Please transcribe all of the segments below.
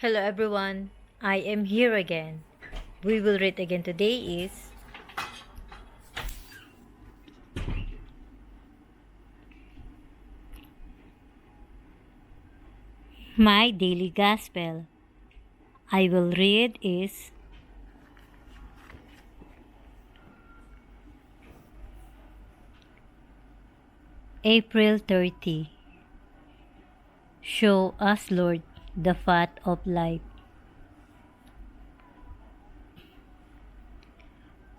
Hello everyone, I am here again. We will read again today is my daily gospel. I will read is April 30. Show us, Lord, the path of life.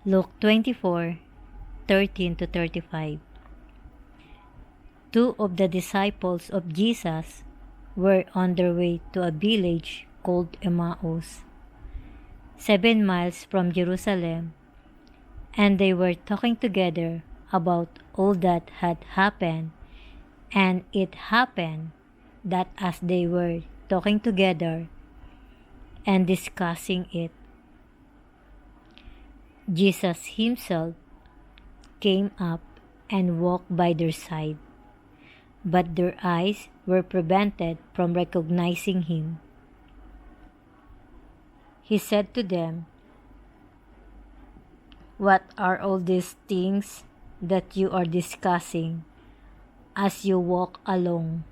Luke 24:13-35. Two of the disciples of Jesus were on their way to a village called Emmaus, 7 miles from Jerusalem, and they were talking together about all that had happened. And it happened that as they were talking together and discussing it, Jesus himself came up and walked by their side, but their eyes were prevented from recognizing him. He said to them, "What are all these things that you are discussing as you walk along?"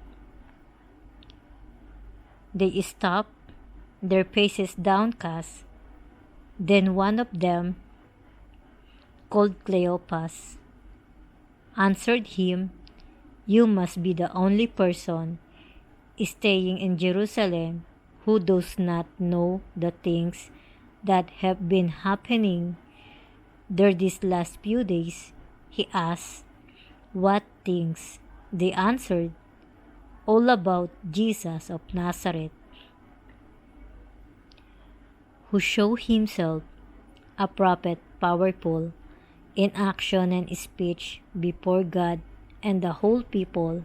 They stopped, their faces downcast. Then one of them, called Cleopas, answered him, "You must be the only person staying in Jerusalem who does not know the things that have been happening there these last few days." He asked, "What things?" They answered, "All about Jesus of Nazareth, who showed himself a prophet, powerful in action and speech before God and the whole people,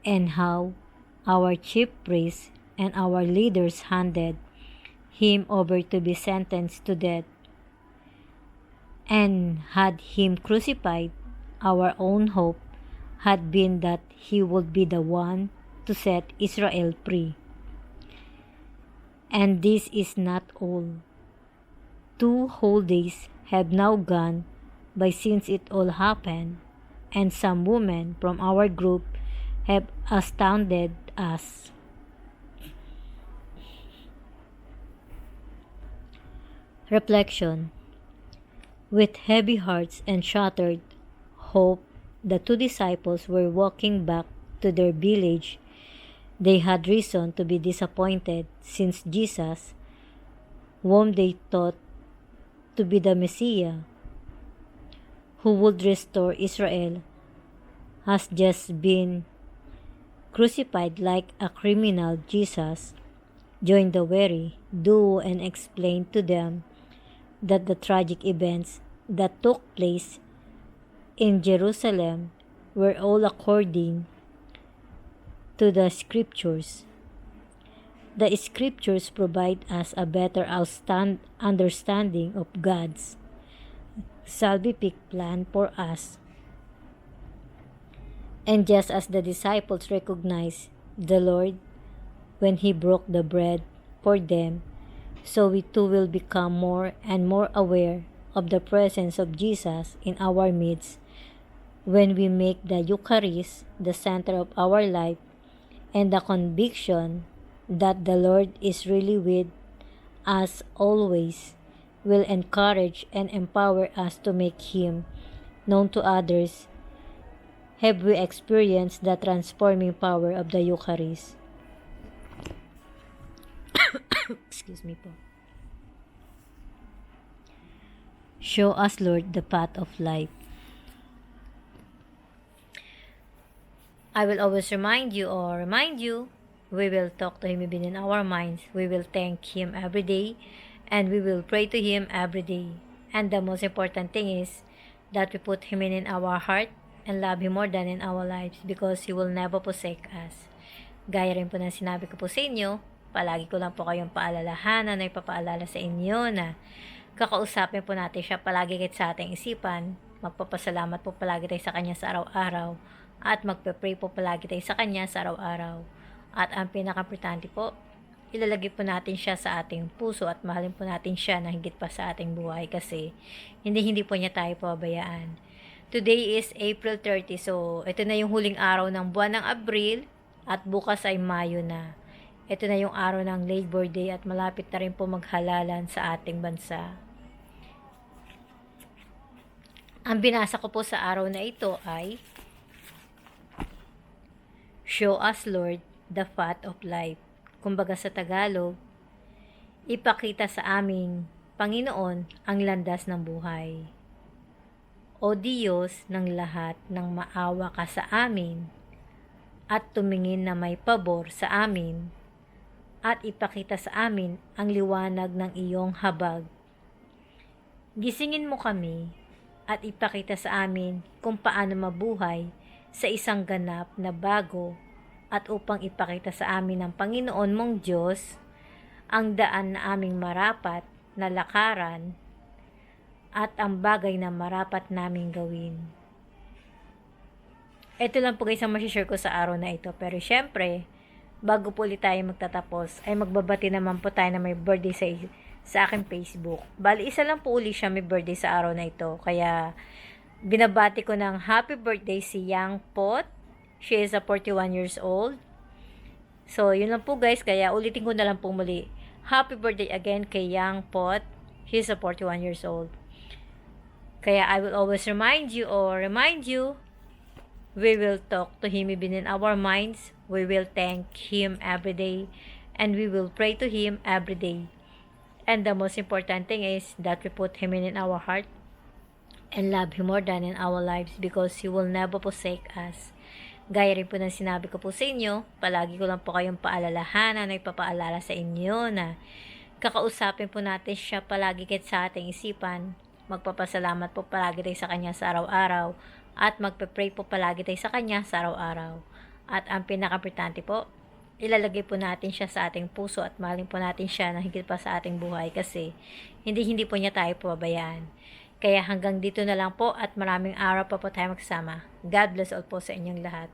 and how our chief priests and our leaders handed him over to be sentenced to death and had him crucified. Our own hope had been that he would be the one to set Israel free. And this is not all. 2 whole days have now gone by since it all happened, and some women from our group have astounded us. Reflection. With heavy hearts and shattered hope, the 2 disciples were walking back to their village. They had reason to be disappointed, since Jesus, whom they thought to be the Messiah, who would restore Israel, has just been crucified like a criminal. Jesus joined the weary duo and explained to them that the tragic events that took place in Jerusalem were all according to the Scriptures. The Scriptures provide us a better understanding of God's salvific plan for us. And just as the disciples recognized the Lord when He broke the bread for them, so we too will become more and more aware of the presence of Jesus in our midst when we make the Eucharist the center of our life, and the conviction that the Lord is really with us always will encourage and empower us to make Him known to others. Have we experienced the transforming power of the Eucharist? Excuse me po. Show us, Lord, the path of life. I will always remind you, we will talk to Him even in our minds. We will thank Him every day, and we will pray to Him every day. And the most important thing is that we put Him in our heart and love Him more than in our lives, because He will never forsake us. Gaya rin po ng sinabi ko po sa inyo, palagi ko lang po kayong paalalahanan na ipapaalala sa inyo na kakausapin po natin siya palagi kahit sa ating isipan. Magpapasalamat po palagi tayo sa Kanya sa araw-araw, at magpe-pray po palagi tayo sa Kanya sa araw-araw. At ang pinaka-importante po, ilalagay po natin siya sa ating puso at mahalin po natin siya na higit pa sa ating buhay kasi hindi po niya tayo pababayaan. Today is April 30, so ito na yung huling araw ng buwan ng Abril at bukas ay Mayo na. Ito na yung araw ng Labor Day at malapit na rin po maghalalan sa ating bansa. Ang binasa ko po sa araw na ito ay Show us, Lord, the path of life. Kumbaga sa Tagalog, ipakita sa amin, Panginoon, ang landas ng buhay. O Diyos ng lahat, ng maawa ka sa amin at tumingin na may pabor sa amin at ipakita sa amin ang liwanag ng iyong habag. Gisingin mo kami at ipakita sa amin kung paano mabuhay sa isang ganap na bago at upang ipakita sa amin ng Panginoon mong Diyos ang daan na aming marapat na lakaran at ang bagay na marapat naming gawin. Ito lang po guys ang masishare ko sa araw na ito. Pero syempre, bago po ulit tayo magtatapos, ay magbabati naman po tayo na may birthday sa aking Facebook. Bali, isa lang po uli siya may birthday sa araw na ito. Kaya, binabati ko ng happy birthday si Yang Pot. She is 41 years old. So, yun lang po guys. Kaya, ulitin ko na lang po muli. Happy birthday again kay Yang Pot. She is 41 years old. Kaya, I will always remind you, we will talk to Him even in our minds. We will thank Him every day. And we will pray to Him every day. And the most important thing is that we put Him in our heart and love Him more than in our lives because He will never forsake us. Gaya rin po ng sinabi ko po sa inyo, palagi ko lang po kayong paalalahanan na ipapaalala sa inyo na kakausapin po natin siya palagi kahit sa ating isipan. Magpapasalamat po palagi tayo sa Kanya sa araw-araw at magpe-pray po palagi tayo sa Kanya sa araw-araw. At ang pinaka-importante po, ilalagay po natin siya sa ating puso at mahalin po natin siya na higit pa sa ating buhay kasi hindi po niya tayo pababayaan. Kaya hanggang dito na lang po at maraming araw pa po tayo magsama. God bless all po sa inyong lahat.